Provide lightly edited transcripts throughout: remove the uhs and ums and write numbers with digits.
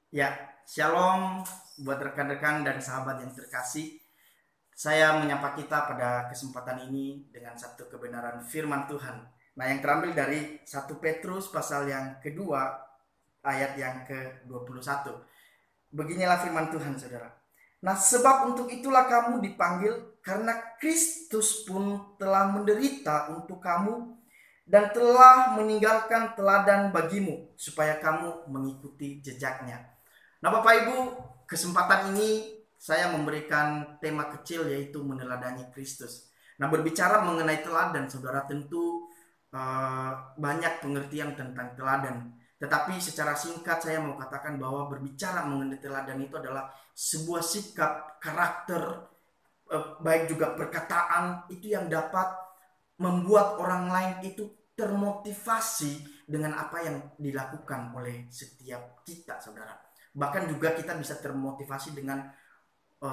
Ya, shalom buat rekan-rekan dan sahabat yang terkasih. Saya menyapa kita pada kesempatan ini dengan satu kebenaran firman Tuhan. Nah, yang terambil dari 1 Petrus pasal yang kedua ayat yang ke-21. Beginilah firman Tuhan, saudara. Nah, sebab untuk itulah kamu dipanggil, karena Kristus pun telah menderita untuk kamu dan telah meninggalkan teladan bagimu, supaya kamu mengikuti jejaknya. Nah, Bapak Ibu, kesempatan ini saya memberikan tema kecil, yaitu meneladani Kristus. Nah, berbicara mengenai teladan, saudara, tentu banyak pengertian tentang teladan. Tetapi secara singkat saya mau katakan bahwa berbicara mengenai teladan itu adalah sebuah sikap, karakter, baik juga perkataan itu yang dapat membuat orang lain itu termotivasi dengan apa yang dilakukan oleh setiap kita, saudara. Bahkan juga kita bisa termotivasi dengan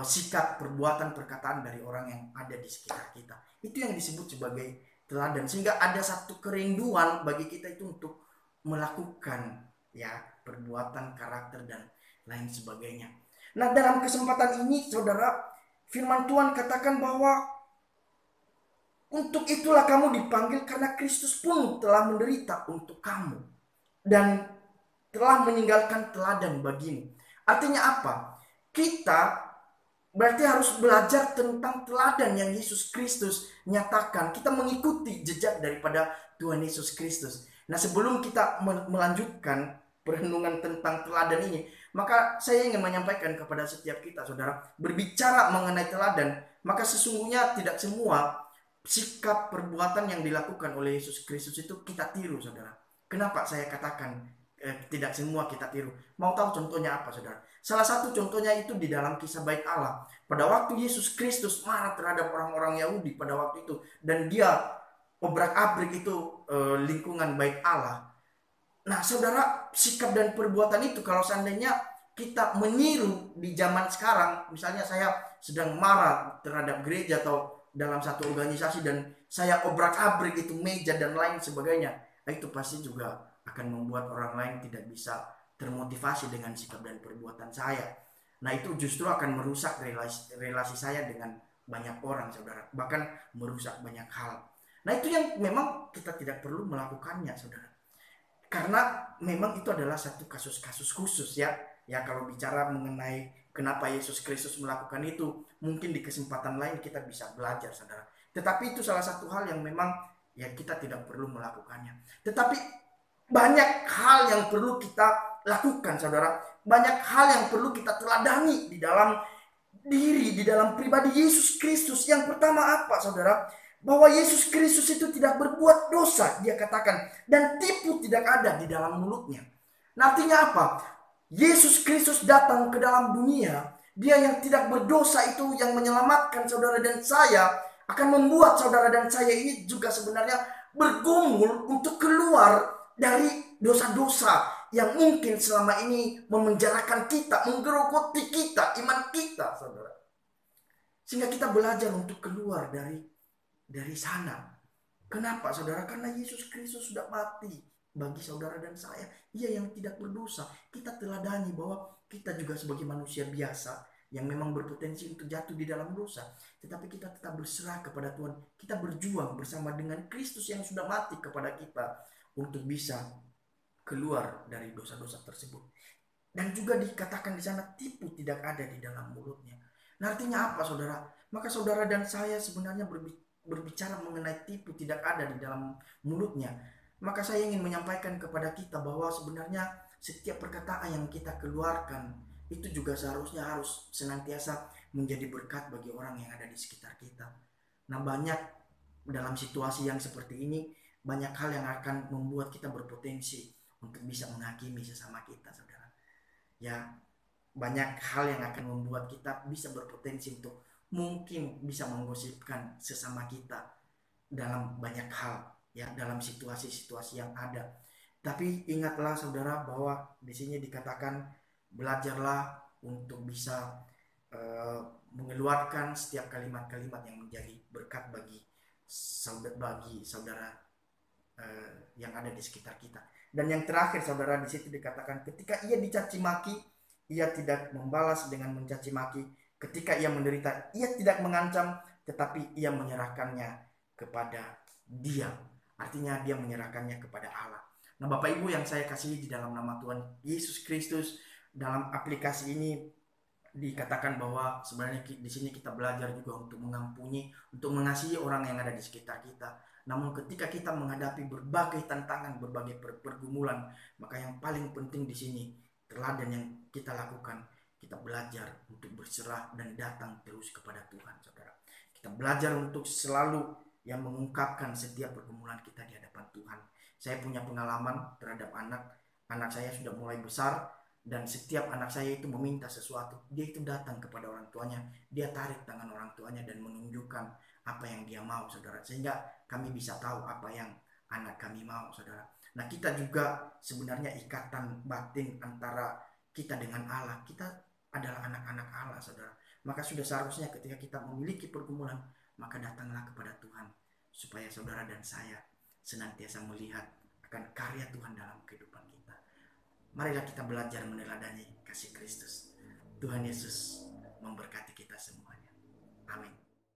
sikap, perbuatan, perkataan dari orang yang ada di sekitar kita. Itu yang disebut sebagai teladan. Sehingga ada satu kerinduan bagi kita itu untuk melakukan ya perbuatan, karakter dan lain sebagainya. Nah, dalam kesempatan ini, saudara, firman Tuhan katakan bahwa untuk itulah kamu dipanggil, karena Kristus pun telah menderita untuk kamu dan telah meninggalkan teladan bagimu. Artinya apa? Kita berarti harus belajar tentang teladan yang Yesus Kristus nyatakan. Kita mengikuti jejak daripada Tuhan Yesus Kristus. Nah, sebelum kita melanjutkan perenungan tentang teladan ini, maka saya ingin menyampaikan kepada setiap kita, saudara, berbicara mengenai teladan, maka sesungguhnya tidak semua sikap perbuatan yang dilakukan oleh Yesus Kristus itu kita tiru, saudara. Kenapa saya katakan tidak semua kita tiru? Mau tahu contohnya apa, saudara? Salah satu contohnya itu di dalam kisah bait Allah. Pada waktu Yesus Kristus marah terhadap orang-orang Yahudi pada waktu itu, dan dia obrak-abrik itu lingkungan bait Allah. Nah, saudara, sikap dan perbuatan itu kalau seandainya kita meniru di zaman sekarang, misalnya saya sedang marah terhadap gereja atau dalam satu organisasi dan saya obrak-abrik itu meja dan lain sebagainya, nah itu pasti juga akan membuat orang lain tidak bisa termotivasi dengan sikap dan perbuatan saya. Nah, itu justru akan merusak relasi saya dengan banyak orang, saudara, bahkan merusak banyak hal. Nah, itu yang memang kita tidak perlu melakukannya, saudara, karena memang itu adalah satu kasus-kasus khusus, ya. Ya, kalau bicara mengenai kenapa Yesus Kristus melakukan itu, mungkin di kesempatan lain kita bisa belajar, saudara. Tetapi itu salah satu hal yang memang ya kita tidak perlu melakukannya. Tetapi banyak hal yang perlu kita lakukan, saudara. Banyak hal yang perlu kita teladani di dalam diri, di dalam pribadi Yesus Kristus. Yang pertama apa, saudara? Bahwa Yesus Kristus itu tidak berbuat dosa, dia katakan, dan tipu tidak ada di dalam mulutnya. Nah, artinya apa? Yesus Kristus datang ke dalam dunia, dia yang tidak berdosa itu yang menyelamatkan saudara dan saya, akan membuat saudara dan saya ini juga sebenarnya bergumul untuk keluar dari dosa-dosa yang mungkin selama ini memenjarakan kita, menggerogoti kita, iman kita, saudara. Sehingga kita belajar untuk keluar dari sana. Kenapa, saudara? Karena Yesus Kristus sudah mati bagi saudara dan saya. Ia yang tidak berdosa. Kita teladani bahwa kita juga sebagai manusia biasa yang memang berpotensi untuk jatuh di dalam dosa. Tetapi kita tetap berserah kepada Tuhan. Kita berjuang bersama dengan Kristus yang sudah mati kepada kita untuk bisa keluar dari dosa-dosa tersebut. Dan juga dikatakan di sana, tipu tidak ada di dalam mulutnya. Nah, artinya apa, saudara? Maka saudara dan saya sebenarnya berbicara mengenai tipu tidak ada di dalam mulutnya. Maka saya ingin menyampaikan kepada kita bahwa sebenarnya setiap perkataan yang kita keluarkan itu juga seharusnya harus senantiasa menjadi berkat bagi orang yang ada di sekitar kita. Nah, banyak dalam situasi yang seperti ini, banyak hal yang akan membuat kita berpotensi untuk bisa menghakimi sesama kita, saudara. Ya, banyak hal yang akan membuat kita bisa berpotensi untuk mungkin bisa menggosipkan sesama kita dalam banyak hal, ya, dalam situasi-situasi yang ada. Tapi ingatlah, saudara, bahwa di sini dikatakan belajarlah untuk bisa uh, mengeluarkan setiap kalimat-kalimat yang menjadi berkat bagi saudara yang ada di sekitar kita. Dan yang terakhir, saudara, di situ dikatakan ketika ia dicaci maki, ia tidak membalas dengan mencaci maki. Ketika ia menderita, ia tidak mengancam, tetapi ia menyerahkannya kepada Dia. Artinya dia menyerahkannya kepada Allah. Nah, Bapak Ibu yang saya kasihi di dalam nama Tuhan Yesus Kristus, dalam aplikasi ini dikatakan bahwa sebenarnya di sini kita belajar juga untuk mengampuni, untuk mengasihi orang yang ada di sekitar kita. Namun ketika kita menghadapi berbagai tantangan, berbagai pergumulan, maka yang paling penting di sini teladan yang kita lakukan, kita belajar untuk berserah dan datang terus kepada Tuhan, saudara. Kita belajar untuk selalu yang mengungkapkan setiap pergumulan kita di hadapan Tuhan. Saya punya pengalaman terhadap anak saya sudah mulai besar, dan setiap anak saya itu meminta sesuatu, dia itu datang kepada orang tuanya, dia tarik tangan orang tuanya dan menunjukkan apa yang dia mau, saudara, sehingga kami bisa tahu apa yang anak kami mau, saudara. Nah, kita juga sebenarnya ikatan batin antara kita dengan Allah, kita adalah anak-anak Allah, saudara. Maka sudah seharusnya ketika kita memiliki pergumulan, maka datanglah kepada Tuhan, supaya saudara dan saya senantiasa melihat akan karya Tuhan dalam kehidupan kita. Marilah kita belajar meneladani kasih Kristus. Tuhan Yesus memberkati kita semuanya. Amin.